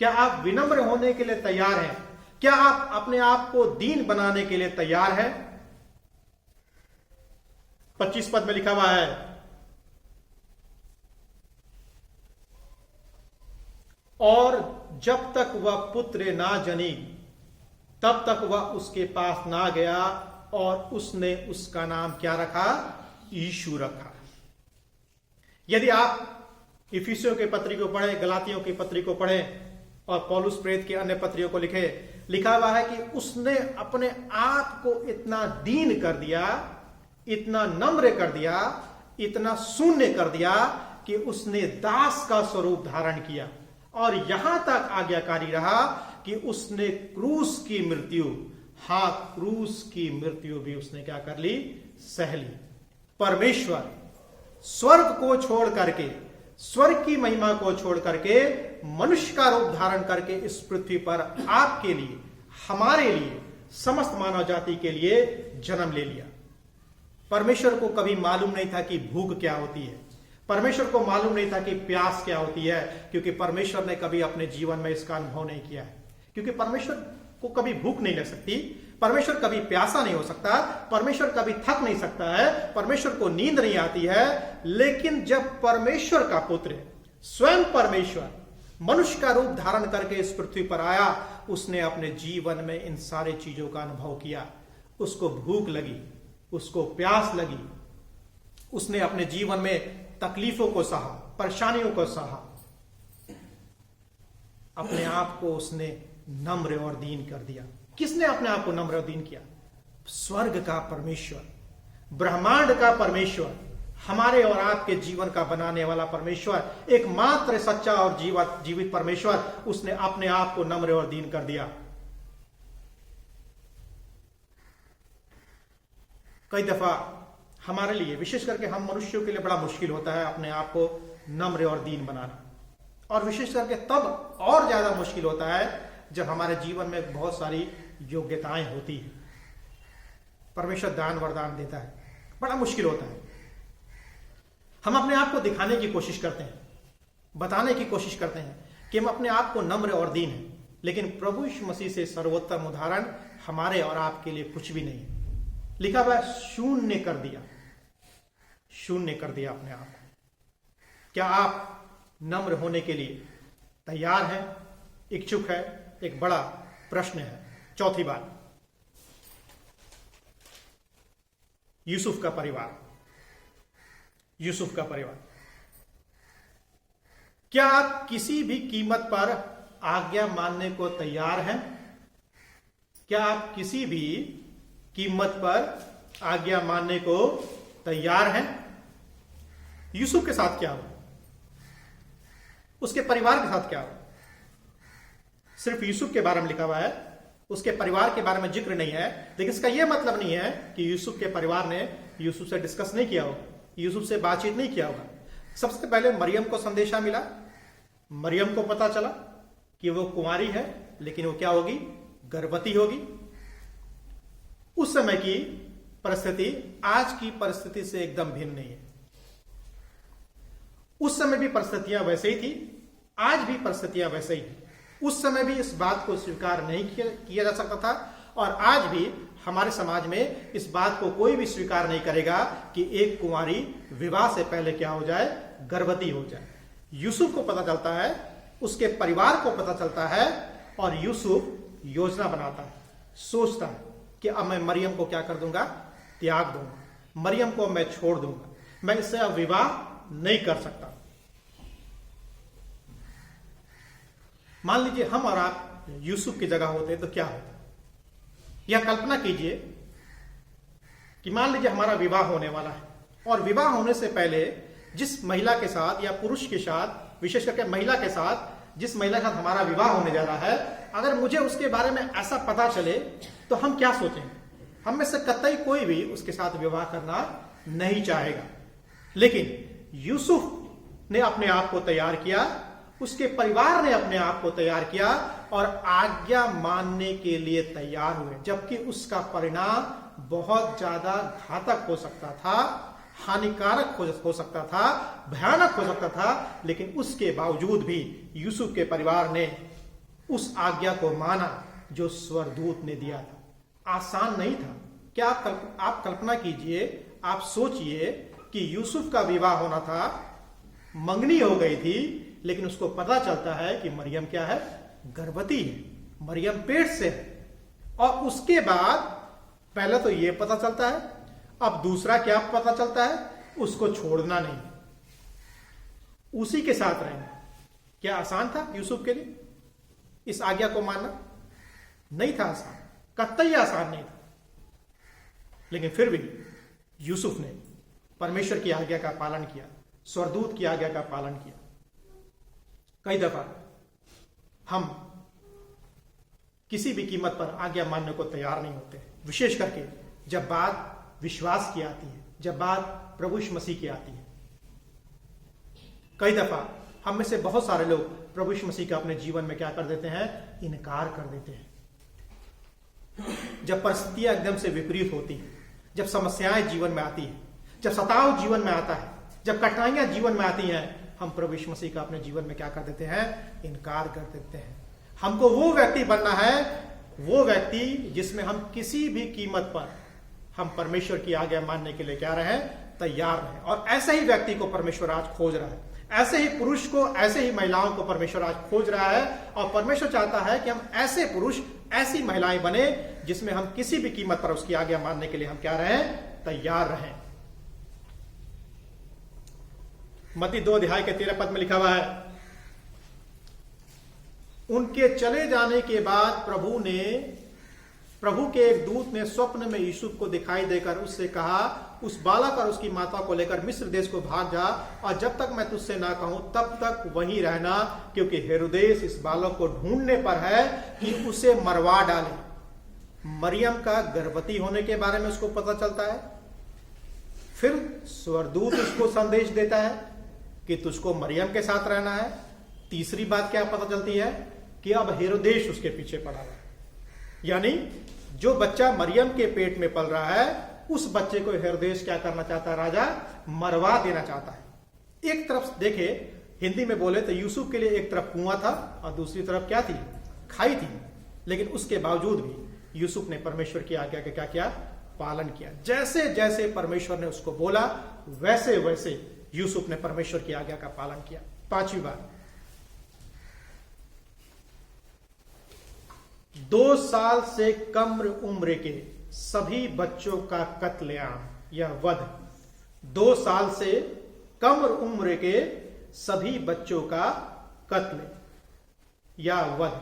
क्या आप विनम्र होने के लिए तैयार हैं? क्या आप अपने आप को दीन बनाने के लिए तैयार हैं? 25 पद में लिखा हुआ है, और जब तक वह पुत्र ना जनी तब तक वह उसके पास ना गया, और उसने उसका नाम क्या रखा? यीशु रखा। यदि आप इफिसियों के पत्री को पढ़ें, गलातियों की पत्री को पढ़ें और पौलुस प्रेरित के अन्य पत्रियों को लिखा हुआ है कि उसने अपने आप को इतना दीन कर दिया, इतना नम्र कर दिया, इतना शून्य कर दिया कि उसने दास का स्वरूप धारण किया, और यहां तक आज्ञाकारी रहा कि उसने क्रूस की मृत्यु, हां क्रूस की मृत्यु भी उसने क्या कर ली? सह ली। परमेश्वर स्वर्ग को छोड़ करके, स्वर्ग की महिमा को छोड़ करके मनुष्य का रूप धारण करके इस पृथ्वी पर आपके लिए, हमारे लिए, समस्त मानव जाति के लिए जन्म ले लिया। परमेश्वर को कभी मालूम नहीं था कि भूख क्या होती है, परमेश्वर को मालूम नहीं था कि प्यास क्या होती है, क्योंकि परमेश्वर ने कभी अपने जीवन में इसका अनुभव नहीं किया है। क्योंकि परमेश्वर को कभी भूख नहीं लग सकती, परमेश्वर कभी प्यासा नहीं हो सकता, परमेश्वर कभी थक नहीं सकता है, परमेश्वर को नींद नहीं आती है। लेकिन जब परमेश्वर का पुत्र स्वयं परमेश्वर मनुष्य का रूप धारण करके इस पृथ्वी पर आया, उसने अपने जीवन में इन सारी चीजों का अनुभव किया। उसको भूख लगी, उसको प्यास लगी, उसने अपने जीवन में तकलीफों को सहा, परेशानियों को सहा, अपने आप को उसने नम्र और दीन कर दिया। किसने अपने आप को नम्र और दीन किया? स्वर्ग का परमेश्वर, ब्रह्मांड का परमेश्वर, हमारे और आपके जीवन का बनाने वाला परमेश्वर, एकमात्र सच्चा और जीवित परमेश्वर, उसने अपने आप को नम्र और दीन कर दिया। कई दफा हमारे लिए, विशेष करके हम मनुष्यों के लिए बड़ा मुश्किल होता है अपने आप को नम्र और दीन बनाना, और विशेष करके तब और ज्यादा मुश्किल होता है जब हमारे जीवन में बहुत सारी योग्यताएं होती है, परमेश्वर दान वरदान देता है, बड़ा मुश्किल होता है। हम अपने आप को दिखाने की कोशिश करते हैं, बताने की कोशिश करते हैं कि हम अपने आप को नम्र और दीन हैं, लेकिन प्रभु यीशु मसीह से सर्वोत्तम उदाहरण हमारे और आपके लिए कुछ भी नहीं है। लिखा हुआ है, शून्य कर दिया, शून्य कर दिया अपने आप को। क्या आप नम्र होने के लिए तैयार हैं, इच्छुक है? एक बड़ा प्रश्न है। चौथी बात, यूसुफ का परिवार। यूसुफ का परिवार, क्या आप किसी भी कीमत पर आज्ञा मानने को तैयार हैं? क्या आप किसी भी कीमत पर आज्ञा मानने को तैयार हैं? यूसुफ के साथ क्या हुआ? उसके परिवार के साथ क्या हुआ? सिर्फ यूसुफ के बारे में लिखा हुआ है, उसके परिवार के बारे में जिक्र नहीं है। लेकिन इसका यह मतलब नहीं है कि यूसुफ के परिवार ने यूसुफ से डिस्कस नहीं किया होगा, यूसुफ से बातचीत नहीं किया होगा। सबसे पहले मरियम को संदेशा मिला, मरियम को पता चला कि वो कुंवारी है, लेकिन वो क्या होगी? गर्भवती होगी। उस समय की परिस्थिति आज की परिस्थिति से एकदम भिन्न नहीं है। उस समय भी परिस्थितियां वैसे ही थी, आज भी परिस्थितियां वैसे ही हैं। उस समय भी इस बात को स्वीकार नहीं किया जा सकता था, और आज भी हमारे समाज में इस बात को कोई भी स्वीकार नहीं करेगा कि एक कुंवारी विवाह से पहले क्या हो जाए? गर्भवती हो जाए। यूसुफ को पता चलता है, उसके परिवार को पता चलता है, और यूसुफ योजना बनाता है, सोचता है कि अब मैं मरियम को क्या कर दूंगा? त्याग दूंगा, मरियम को मैं छोड़ दूंगा, मैं इससे अब विवाह नहीं कर सकता। मान लीजिए हम और आप यूसुफ की जगह होते तो क्या होता? यह कल्पना कीजिए कि मान लीजिए हमारा विवाह होने वाला है, और विवाह होने से पहले जिस महिला के साथ या पुरुष के साथ, विशेष करके महिला के साथ, जिस महिला के साथ हमारा विवाह होने जा रहा है, अगर मुझे उसके बारे में ऐसा पता चले तो हम क्या सोचेंगे? हम में से कतई कोई भी उसके साथ विवाह करना नहीं चाहेगा। लेकिन यूसुफ ने अपने आप को तैयार किया, उसके परिवार ने अपने आप को तैयार किया और आज्ञा मानने के लिए तैयार हुए, जबकि उसका परिणाम बहुत ज्यादा घातक हो सकता था, हानिकारक हो सकता था, भयानक हो सकता था। लेकिन उसके बावजूद भी यूसुफ के परिवार ने उस आज्ञा को माना जो स्वर्गदूत ने दिया था। आसान नहीं था। क्या आप कल्पना कीजिए, आप सोचिए कि यूसुफ का विवाह होना था, मंगनी हो गई थी, लेकिन उसको पता चलता है कि मरियम क्या है, गर्भवती है, मरियम पेट से है। और उसके बाद पहले तो यह पता चलता है, अब दूसरा क्या पता चलता है, उसको छोड़ना नहीं, उसी के साथ रहना। क्या आसान था यूसुफ के लिए इस आज्ञा को मानना? नहीं था आसान, कतई आसान नहीं था। लेकिन फिर भी यूसुफ ने परमेश्वर की आज्ञा का पालन किया, स्वर्गदूत की आज्ञा का पालन किया। कई दफा हम किसी भी कीमत पर आज्ञा मानने को तैयार नहीं होते, विशेष करके जब बात विश्वास की आती है, जब बात प्रभु यीशु मसीह की आती है। कई दफा हम में से बहुत सारे लोग प्रभु यीशु मसीह का अपने जीवन में क्या कर देते हैं, इनकार कर देते हैं। जब परिस्थितियां एकदम से विपरीत होती हैं, जब समस्याएं जीवन में आती हैं, जब सताव जीवन में आता है, जब कठिनाइयां जीवन में आती हैं, हम प्रभु यीशु मसीह का अपने जीवन में क्या कर देते हैं, इनकार कर देते हैं। हमको वो व्यक्ति बनना है, वो व्यक्ति जिसमें हम किसी भी कीमत पर हम परमेश्वर की आज्ञा मानने के लिए क्या रहे, तैयार रहे। और ऐसे ही व्यक्ति को परमेश्वर आज खोज रहा है, ऐसे ही पुरुष को, ऐसे ही महिलाओं को परमेश्वर आज खोज रहा है। और परमेश्वर चाहता है कि हम ऐसे पुरुष, ऐसी महिलाएं बने जिसमें हम किसी भी कीमत पर उसकी आज्ञा मानने के लिए हम क्या रहे, तैयार रहें। मत्ती 2 अध्याय के 13 पद में लिखा हुआ है, उनके चले जाने के बाद प्रभु के एक दूत ने स्वप्न में यूसुफ को दिखाई देकर उससे कहा, उस बालक और उसकी माता को लेकर मिस्र देश को भाग जा, और जब तक मैं तुझसे ना कहूं तब तक वहीं रहना, क्योंकि हेरोदेस इस बालक को ढूंढने पर है कि उसे मरवा डाले। मरियम का गर्भवती होने के बारे में उसको पता चलता है। फिर स्वर्गदूत उसको संदेश देता है कि तुझको मरियम के साथ रहना है। तीसरी बात क्या पता चलती है कि अब हेरोदेस उसके पीछे पड़ा है, यानी जो बच्चा मरियम के पेट में पल रहा है, उस बच्चे को हेरोदेस क्या करना चाहता है, राजा मरवा देना चाहता है। एक तरफ देखे, हिंदी में बोले तो यूसुफ के लिए एक तरफ कुआं था और दूसरी तरफ क्या थी, खाई थी। लेकिन उसके बावजूद भी यूसुफ ने परमेश्वर की आज्ञा का क्या किया, पालन किया। जैसे जैसे परमेश्वर ने उसको बोला, वैसे वैसे यूसुफ ने परमेश्वर की आज्ञा का पालन किया। पांचवी बात, 2 साल से कम उम्र के सभी बच्चों का कत्लेआम या वध। 2 साल से कम उम्र के सभी बच्चों का कत्ल या वध।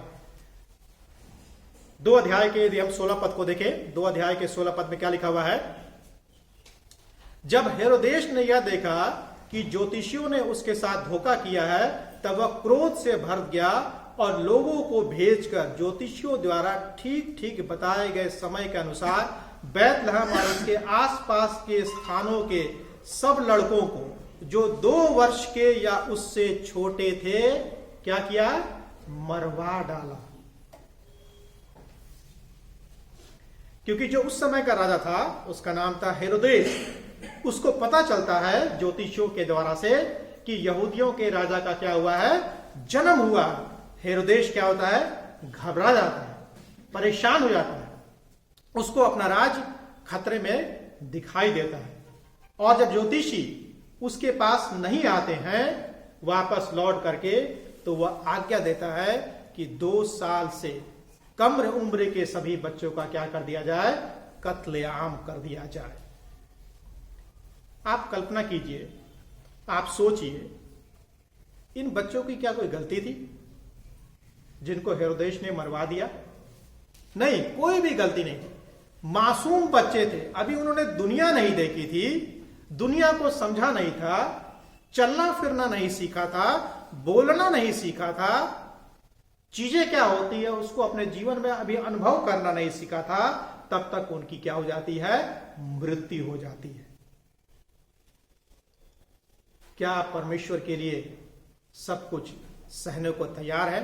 2 अध्याय के, यदि हम 16 पद को देखें, 2 अध्याय के 16 पद में क्या लिखा हुआ है, जब हेरोदेस ने यह देखा कि ज्योतिषियों ने उसके साथ धोखा किया है, तब वह क्रोध से भर गया और लोगों को भेजकर ज्योतिषियों द्वारा ठीक ठीक बताए गए समय के अनुसार बैतलहम और उसके आसपास के स्थानों के सब लड़कों को जो 2 वर्ष के या उससे छोटे थे, क्या किया, मरवा डाला। क्योंकि जो उस समय का राजा था उसका नाम था हेरोदेस। उसको पता चलता है ज्योतिषियों के द्वारा से कि यहूदियों के राजा का क्या हुआ है, जन्म हुआ। हेरोदेस क्या होता है, घबरा जाता है, परेशान हो जाता है, उसको अपना राज खतरे में दिखाई देता है। और जब ज्योतिषी उसके पास नहीं आते हैं वापस लौट करके, तो वह आज्ञा देता है कि 2 साल से कम उम्र के सभी बच्चों का क्या कर दिया जाए, कत्लेआम कर दिया जाए। आप कल्पना कीजिए, आप सोचिए, इन बच्चों की क्या कोई गलती थी जिनको हेरोदेस ने मरवा दिया? नहीं, कोई भी गलती नहीं थी। मासूम बच्चे थे, अभी उन्होंने दुनिया नहीं देखी थी, दुनिया को समझा नहीं था, चलना फिरना नहीं सीखा था, बोलना नहीं सीखा था, चीजें क्या होती है उसको अपने जीवन में अभी अनुभव करना नहीं सीखा था। तब तक उनकी क्या हो जाती है, मृत्यु हो जाती है। क्या परमेश्वर के लिए सब कुछ सहने को तैयार है?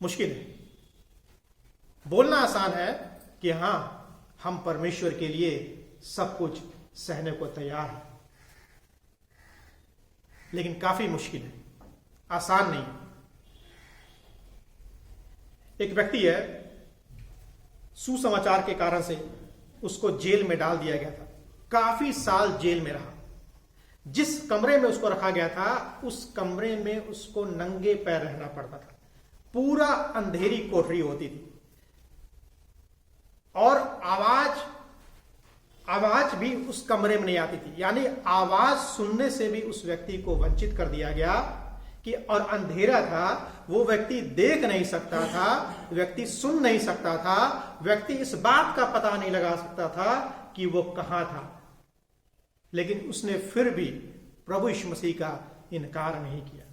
मुश्किल है। बोलना आसान है कि हां, हम परमेश्वर के लिए सब कुछ सहने को तैयार हैं, लेकिन काफी मुश्किल है, आसान नहीं। एक व्यक्ति है, सुसमाचार के कारण से उसको जेल में डाल दिया गया था। काफी साल जेल में रहा। जिस कमरे में उसको रखा गया था, उस कमरे में उसको नंगे पैर रहना पड़ता था। पूरा अंधेरी कोठरी होती थी और आवाज भी उस कमरे में नहीं आती थी। यानी आवाज सुनने से भी उस व्यक्ति को वंचित कर दिया गया कि, और अंधेरा था, वो व्यक्ति देख नहीं सकता था, व्यक्ति सुन नहीं सकता था, व्यक्ति इस बात का पता नहीं लगा सकता था कि वो कहां था। लेकिन उसने फिर भी प्रभु यीशु मसीह का इनकार नहीं किया।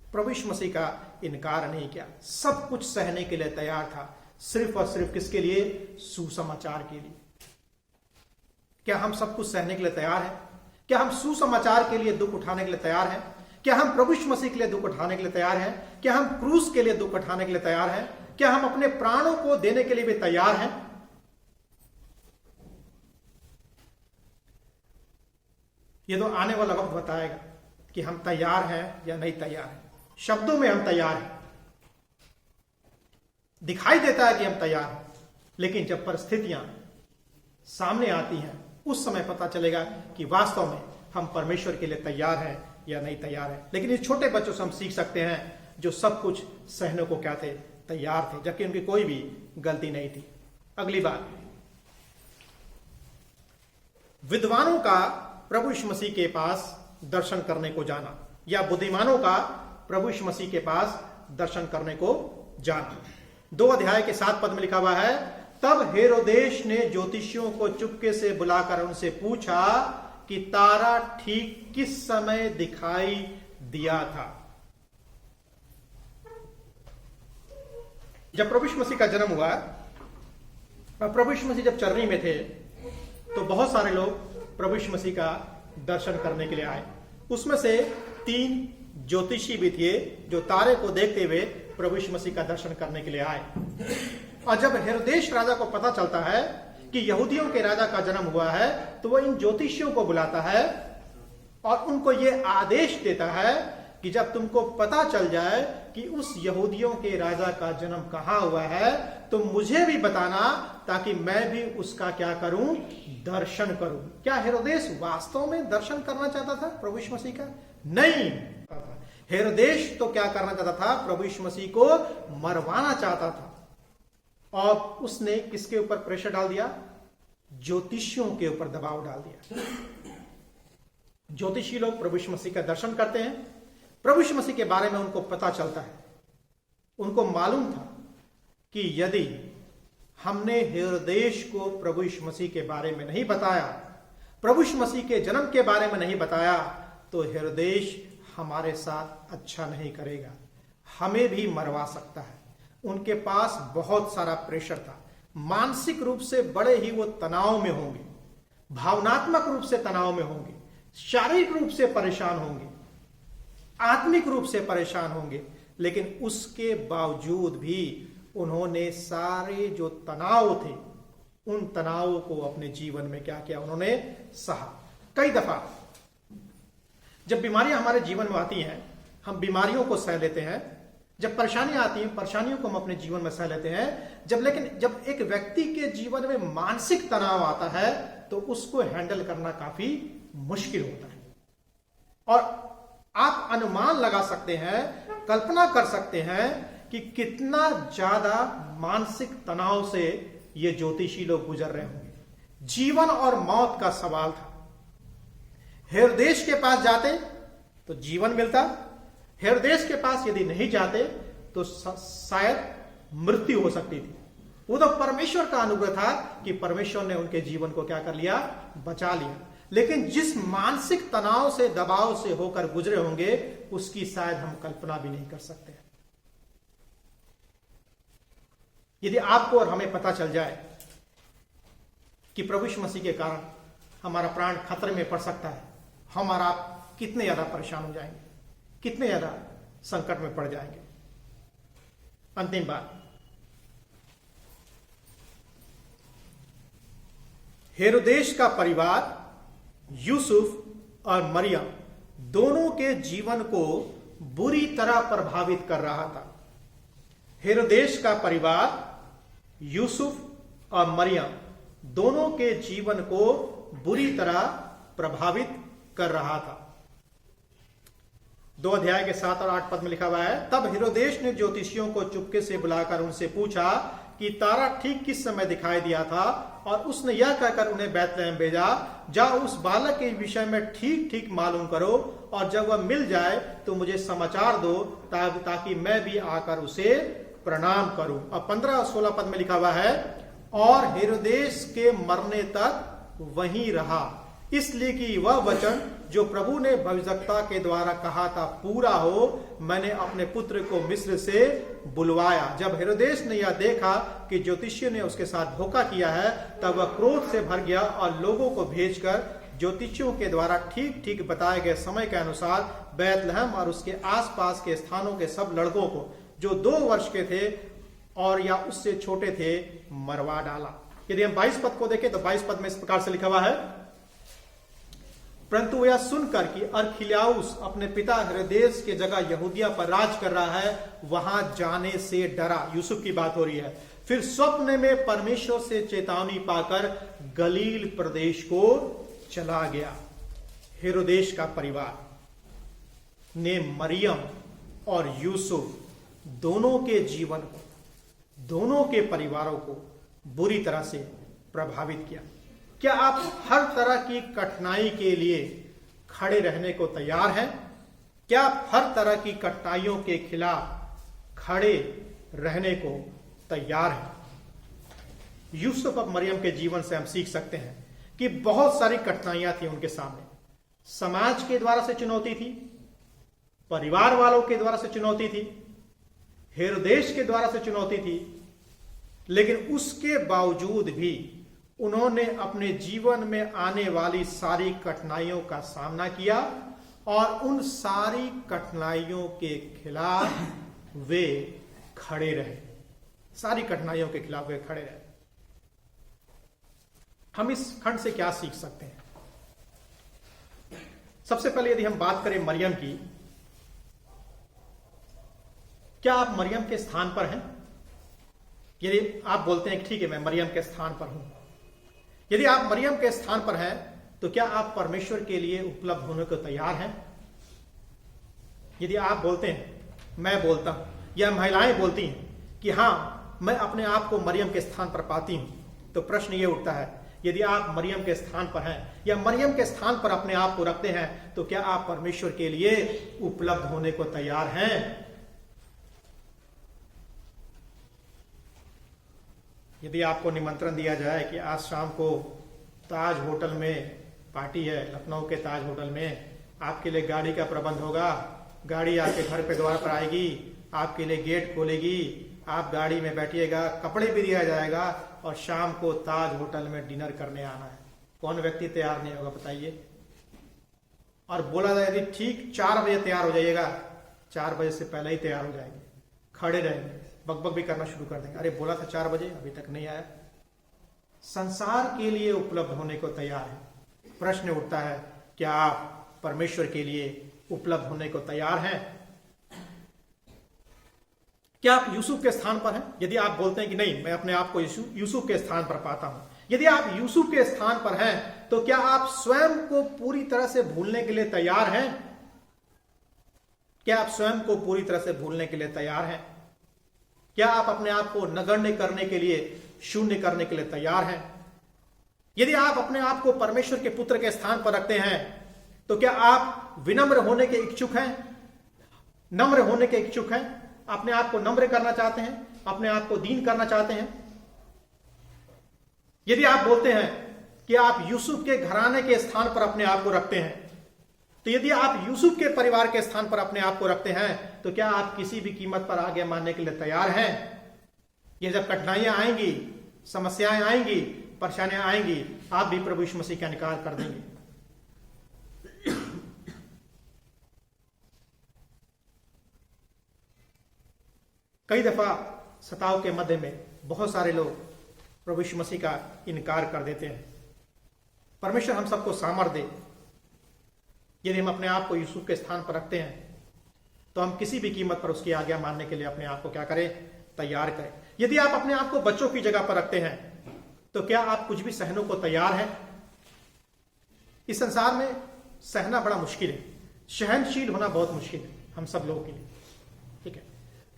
प्रभु यीशु मसीह का इनकार नहीं किया। सब कुछ सहने के लिए तैयार था, सिर्फ और सिर्फ किसके लिए? सुसमाचार के लिए। क्या हम सब कुछ सहने के लिए तैयार हैं? क्या हम सुसमाचार के लिए दुख उठाने के लिए तैयार हैं? क्या हम प्रभु यीशु मसीह के लिए दुख उठाने के लिए तैयार हैं? क्या हम क्रूस के लिए दुख उठाने के लिए तैयार हैं? क्या हम अपने प्राणों को देने के लिए भी तैयार हैं? ये तो आने वाला वक्त बताएगा कि हम तैयार हैं या नहीं तैयार हैं। शब्दों में हम तैयार हैं, दिखाई देता है कि हम तैयार हैं, लेकिन जब परिस्थितियां सामने आती हैं, उस समय पता चलेगा कि वास्तव में हम परमेश्वर के लिए तैयार हैं या नहीं तैयार हैं। लेकिन इस छोटे बच्चों से हम सीख सकते हैं जो सब कुछ सहने को क्या थे? तैयार थे, जबकि उनकी कोई भी गलती नहीं थी। अगली बात, विद्वानों का प्रभु यीशु मसीह के पास दर्शन करने को जाना, या बुद्धिमानों का प्रभु यीशु मसीह के पास दर्शन करने को जाना। 2 अध्याय के 7 पद में लिखा हुआ है, तब हेरोदेश ने ज्योतिषियों को चुपके से बुलाकर उनसे पूछा कि तारा ठीक किस समय दिखाई दिया था। जब प्रभु यीशु मसीह का जन्म हुआ, प्रभु यीशु मसीह जब चरनी में थे, तो बहुत सारे लोग प्रभु यीशु मसीह का दर्शन करने के लिए आए। उसमें से 3 ज्योतिषी भी थे जो तारे को देखते हुए प्रभु यीशु मसीह का दर्शन करने के लिए आए। और जब हेरोदेश राजा को पता चलता है कि यहूदियों के राजा का जन्म हुआ है, तो वो इन ज्योतिषियों को बुलाता है और उनको ये आदेश देता है कि जब तुमको पता चल जाए कि उस यहूदियों के राजा का जन्म कहां हुआ है, तो मुझे भी बताना, ताकि मैं भी उसका क्या करूं? दर्शन करूं। क्या हेरोदेस वास्तव में दर्शन करना चाहता था प्रभु यीशु मसीह का? नहीं। हेरोदेस तो क्या करना चाहता था? प्रभु यीशु मसीह को मरवाना चाहता था। और उसने किसके ऊपर प्रेशर डाल दिया? ज्योतिषियों के ऊपर दबाव डाल दिया। ज्योतिषी लोग प्रभु यीशु मसीह का दर्शन करते हैं, प्रभु यीशु मसीह के बारे में उनको पता चलता है। उनको मालूम था कि यदि हमने हेरोदेस को प्रभु यीशु मसीह के बारे में नहीं बताया, प्रभु यीशु मसीह के जन्म के बारे में नहीं बताया, तो हेरोदेस हमारे साथ अच्छा नहीं करेगा, हमें भी मरवा सकता है। उनके पास बहुत सारा प्रेशर था। मानसिक रूप से बड़े ही वो तनाव में होंगे, भावनात्मक रूप से तनाव में होंगे, शारीरिक रूप से परेशान होंगे, आत्मिक रूप से परेशान होंगे। लेकिन उसके बावजूद भी उन्होंने सारे जो तनाव थे, उन तनावों को अपने जीवन में क्या किया? उन्होंने सहा। कई दफा जब बीमारियां हमारे जीवन में आती हैं, हम बीमारियों को सह लेते हैं। जब परेशानियां आती हैं, परेशानियों को हम अपने जीवन में सह लेते हैं। लेकिन जब एक व्यक्ति के जीवन में मानसिक तनाव आता है, तो उसको हैंडल करना काफी मुश्किल होता है। और आप अनुमान लगा सकते हैं, कल्पना कर सकते हैं कि कितना ज्यादा मानसिक तनाव से ये ज्योतिषी लोग गुजर रहे होंगे। जीवन और मौत का सवाल था। हेरोदेस के पास जाते तो जीवन मिलता, हेरोदेस के पास यदि नहीं जाते तो शायद मृत्यु हो सकती थी। वो तो परमेश्वर का अनुग्रह था कि परमेश्वर ने उनके जीवन को क्या कर लिया? बचा लिया। लेकिन जिस मानसिक तनाव से, दबाव से होकर गुजरे होंगे, उसकी शायद हम कल्पना भी नहीं कर सकते। यदि आपको और हमें पता चल जाए कि प्रभु यीशु मसीह के कारण हमारा प्राण खतरे में पड़ सकता है। हम और आप कितने ज्यादा परेशान हो जाएंगे, कितने ज्यादा संकट में पड़ जाएंगे। अंतिम बात, हेरोदेस का परिवार यूसुफ और मरियम दोनों के जीवन को बुरी तरह प्रभावित कर रहा था। हेरोदेस का परिवार यूसुफ और मरियम दोनों के जीवन को बुरी तरह प्रभावित कर रहा था। 2 अध्याय के 7 और 8 पद में लिखा हुआ है, तब हेरोदेस ने ज्योतिषियों को चुपके से बुलाकर उनसे पूछा कि तारा ठीक किस समय दिखाई दिया था, और उसने यह कहकर उन्हें बैतलहम भेजा, जाओ उस बालक के विषय में ठीक ठीक मालूम करो, और जब वह मिल जाए तो मुझे समाचार दो, ताकि मैं भी आकर उसे प्रणाम करूं। और 15 और 16 पद में लिखा हुआ है, और हेरोदेस के मरने तक वहीं रहा, इसलिए कि वह वचन जो प्रभु ने भविष्यवक्ता के द्वारा कहा था पूरा हो, मैंने अपने पुत्र को मिस्र से बुलवाया। जब हेरोदेस ने यह देखा कि ज्योतिषियों ने उसके साथ धोखा किया है, तब वह क्रोध से भर गया और लोगों को भेजकर ज्योतिषियों के द्वारा ठीक ठीक बताए गए समय के अनुसार बैतलहम और उसके आसपास के स्थानों के सब लड़कों को जो 2 वर्ष के थे और या उससे छोटे थे मरवा डाला। यदि हम 22 पद को देखें तो 22 पद में इस प्रकार से लिखा हुआ है, परंतु यह सुनकर कि अरखिलाउस अपने पिता हेरोदेस के जगह यहूदिया पर राज कर रहा है, वहां जाने से डरा। यूसुफ की बात हो रही है। फिर स्वप्न में परमेश्वर से चेतावनी पाकर गलील प्रदेश को चला गया। हेरोदेस का परिवार ने मरियम और यूसुफ दोनों के जीवन को, दोनों के परिवारों को बुरी तरह से प्रभावित किया। क्या आप हर तरह की कठिनाई के लिए खड़े रहने को तैयार हैं? क्या आप हर तरह की कठिनाइयों के खिलाफ खड़े रहने को तैयार हैं? यूसुफ और मरियम के जीवन से हम सीख सकते हैं कि बहुत सारी कठिनाइयां थी उनके सामने। समाज के द्वारा से चुनौती थी, परिवार वालों के द्वारा से चुनौती थी, हेरोदेस के द्वारा से चुनौती थी, लेकिन उसके बावजूद भी उन्होंने अपने जीवन में आने वाली सारी कठिनाइयों का सामना किया और उन सारी कठिनाइयों के खिलाफ वे खड़े रहे। सारी कठिनाइयों के खिलाफ वे खड़े रहे। हम इस खंड से क्या सीख सकते हैं? सबसे पहले यदि हम बात करें मरियम की, क्या आप मरियम के स्थान पर हैं? यदि आप बोलते हैं ठीक है मैं मरियम के स्थान पर हूं, यदि आप मरियम के स्थान पर हैं तो क्या आप परमेश्वर के लिए उपलब्ध होने को तैयार हैं? यदि आप बोलते हैं, मैं बोलता हूं या महिलाएं बोलती हैं कि हां मैं अपने आप को मरियम के स्थान पर पाती हूं, तो प्रश्न यह उठता है, यदि आप मरियम के स्थान पर हैं या मरियम के स्थान पर अपने आप को रखते हैं, तो क्या आप परमेश्वर के लिए उपलब्ध होने को तैयार हैं? यदि आपको निमंत्रण दिया जाए कि आज शाम को ताज होटल में पार्टी है, लखनऊ के ताज होटल में, आपके लिए गाड़ी का प्रबंध होगा, गाड़ी आपके घर पे द्वार पर आएगी, आपके लिए गेट खोलेगी, आप गाड़ी में बैठिएगा, कपड़े भी दिया जाएगा और शाम को ताज होटल में डिनर करने आना है, कौन व्यक्ति तैयार नहीं होगा बताइए? और बोला जाए यदि ठीक 4 बजे तैयार हो जाइएगा, 4 बजे से पहले ही तैयार हो जाएंगे, खड़े रहेंगे, बकबक भी करना शुरू कर देंगे, अरे बोला था 4 बजे अभी तक नहीं आया। संसार के लिए उपलब्ध होने को तैयार है। प्रश्न उठता है, क्या आप परमेश्वर के लिए उपलब्ध होने को तैयार हैं? क्या आप यूसुफ के स्थान पर हैं? यदि आप बोलते हैं कि नहीं मैं अपने आप को यूसुफ के स्थान पर पाता हूं, यदि आप यूसुफ के स्थान पर हैं तो क्या आप स्वयं को पूरी तरह से भूलने के लिए तैयार हैं? क्या आप स्वयं को पूरी तरह से भूलने के लिए तैयार हैं? क्या आप अपने आप को नगण्य करने के लिए, शून्य करने के लिए तैयार हैं? यदि आप अपने आप को परमेश्वर के पुत्र के स्थान पर रखते हैं तो क्या आप विनम्र होने के इच्छुक हैं? नम्र होने के इच्छुक हैं? अपने आप को नम्र करना चाहते हैं? अपने आप को दीन करना चाहते हैं? यदि आप बोलते हैं कि आप यूसुफ के घराने के स्थान पर अपने आप को रखते हैं, तो यदि आप यूसुफ के परिवार के स्थान पर अपने आप को रखते हैं तो क्या आप किसी भी कीमत पर आगे मानने के लिए तैयार हैं? ये जब कठिनाइयां आएंगी, समस्याएं आएंगी, परेशानियां आएंगी, आप भी प्रभु यीशु मसीह का इनकार कर देंगे। कई दफा सताव के मध्य में बहुत सारे लोग प्रभु यीशु मसीह का इनकार कर देते हैं। परमेश्वर हम सबको सामर्थ दे, यदि हम अपने आप को यूसुफ के स्थान पर रखते हैं तो हम किसी भी कीमत पर उसकी आज्ञा मानने के लिए अपने आप को क्या करें, तैयार करें। यदि आप अपने आप को बच्चों की जगह पर रखते हैं तो क्या आप कुछ भी सहने को तैयार हैं? इस संसार में सहना बड़ा मुश्किल है, सहनशील होना बहुत मुश्किल है हम सब लोगों के लिए, ठीक है।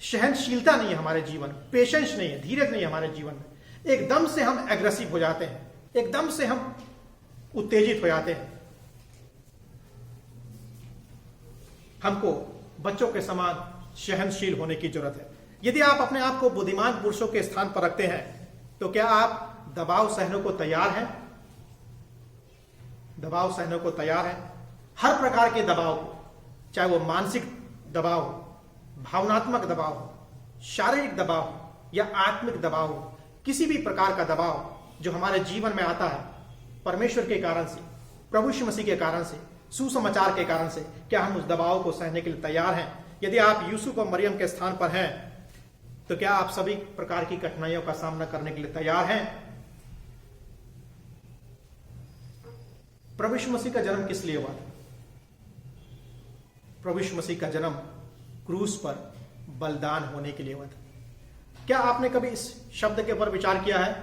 सहनशीलता नहीं है हमारे जीवन, पेशेंस नहीं है, धीरज नहीं है हमारे जीवन में। एकदम से हम एग्रेसिव हो जाते हैं, एकदम से हम उत्तेजित हो जाते हैं। हमको बच्चों के समान सहनशील होने की जरूरत है। यदि आप अपने आप को बुद्धिमान पुरुषों के स्थान पर रखते हैं तो क्या आप दबाव सहने को तैयार हैं? दबाव सहने को तैयार हैं? हर प्रकार के दबाव को, चाहे वो मानसिक दबाव हो, भावनात्मक दबाव हो, शारीरिक दबाव हो या आत्मिक दबाव हो, किसी भी प्रकार का दबाव जो हमारे जीवन में आता है परमेश्वर के कारण से, प्रभु यीशु मसीह के कारण से, सुसमाचार के कारण से, क्या हम उस दबाव को सहने के लिए तैयार हैं? यदि आप यूसुफ और मरियम के स्थान पर हैं तो क्या आप सभी प्रकार की कठिनाइयों का सामना करने के लिए तैयार हैं? प्रभु यीशु मसीह का जन्म किस लिए हुआ था? प्रभु यीशु मसीह का जन्म क्रूस पर बलिदान होने के लिए हुआ था। क्या आपने कभी इस शब्द के ऊपर विचार किया है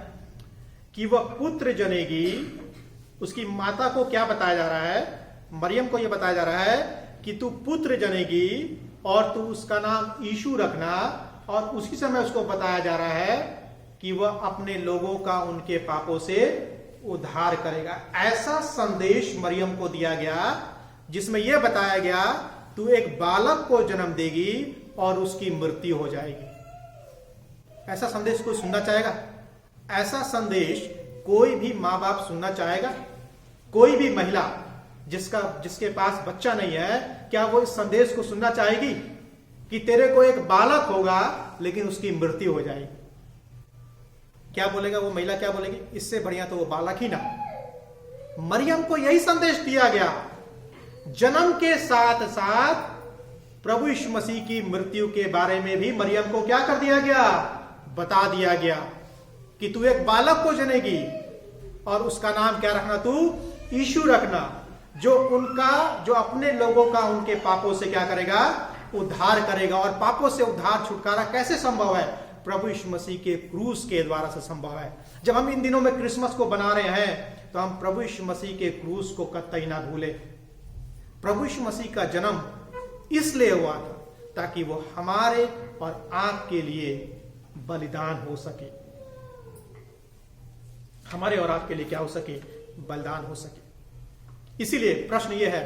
कि वह पुत्र जनेगी? उसकी माता को क्या बताया जा रहा है? मरियम को यह बताया जा रहा है कि तू पुत्र जनेगी और तू उसका नाम यीशु रखना, और उसी समय उसको बताया जा रहा है कि वह अपने लोगों का उनके पापों से उद्धार करेगा। ऐसा संदेश मरियम को दिया गया जिसमें यह बताया गया तू एक बालक को जन्म देगी और उसकी मृत्यु हो जाएगी। ऐसा संदेश कोई सुनना चाहेगा? ऐसा संदेश कोई भी मां बाप सुनना चाहेगा? कोई भी महिला जिसके पास बच्चा नहीं है, क्या वो इस संदेश को सुनना चाहेगी कि तेरे को एक बालक होगा लेकिन उसकी मृत्यु हो जाएगी? क्या बोलेगा वो महिला? क्या बोलेगी? इससे बढ़िया तो वो बालक ही ना। मरियम को यही संदेश दिया गया। जन्म के साथ साथ प्रभु यीशु मसीह की मृत्यु के बारे में भी मरियम को क्या कर दिया गया? बता दिया गया कि तू एक बालक को जनेगी और उसका नाम क्या रखना? तू यीशु रखना, जो अपने लोगों का उनके पापों से क्या करेगा? उद्धार करेगा। और पापों से उद्धार, छुटकारा कैसे संभव है? प्रभु यीशु मसीह के क्रूस के द्वारा से संभव है। जब हम इन दिनों में क्रिसमस को बना रहे हैं तो हम प्रभु यीशु मसीह के क्रूस को कतई ना भूले। प्रभु यीशु मसीह का जन्म इसलिए हुआ था ताकि वो हमारे और आपके लिए बलिदान हो सके। हमारे और आपके लिए क्या हो सके? बलिदान हो सके। इसीलिए प्रश्न यह है,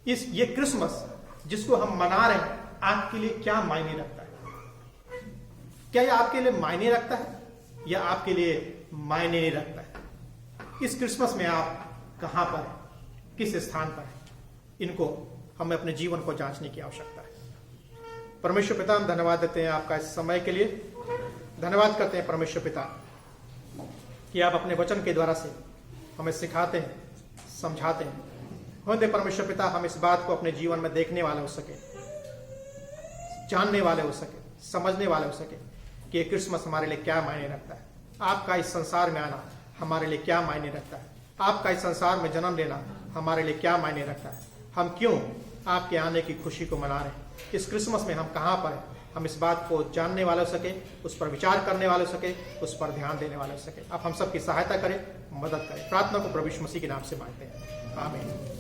ये क्रिसमस जिसको हम मना रहे हैं आपके लिए क्या मायने रखता है? क्या यह आपके लिए मायने रखता है या आपके लिए मायने नहीं रखता है? इस क्रिसमस में आप कहां पर हैं? किस स्थान पर हैं? इनको हमें अपने जीवन को जांचने की आवश्यकता है। परमेश्वर पिता, हम धन्यवाद देते हैं आपका इस समय के लिए। धन्यवाद करते हैं परमेश्वर पिता कि आप अपने वचन के द्वारा से हमें सिखाते हैं, समझाते हैं। हो दे परमेश्वर पिता हम इस बात को अपने जीवन में देखने वाले हो सके, जानने वाले हो सके, समझने वाले हो सके कि ये क्रिसमस हमारे लिए क्या मायने रखता है। आपका इस संसार में आना हमारे लिए क्या मायने रखता है। आपका इस संसार में जन्म लेना हमारे लिए क्या मायने रखता है। हम क्यों आपके आने की खुशी को मना रहे हैं। इस क्रिसमस में हम कहाँ पर हैं, हम इस बात को जानने वाले हो सके, उस पर विचार करने वाले हो सके, उस पर ध्यान देने वाले हो सके। आप हम सबकी सहायता करें, मदद करें। प्रार्थना को प्रभु यीशु मसीह के नाम से मांगते हैं, आमीन।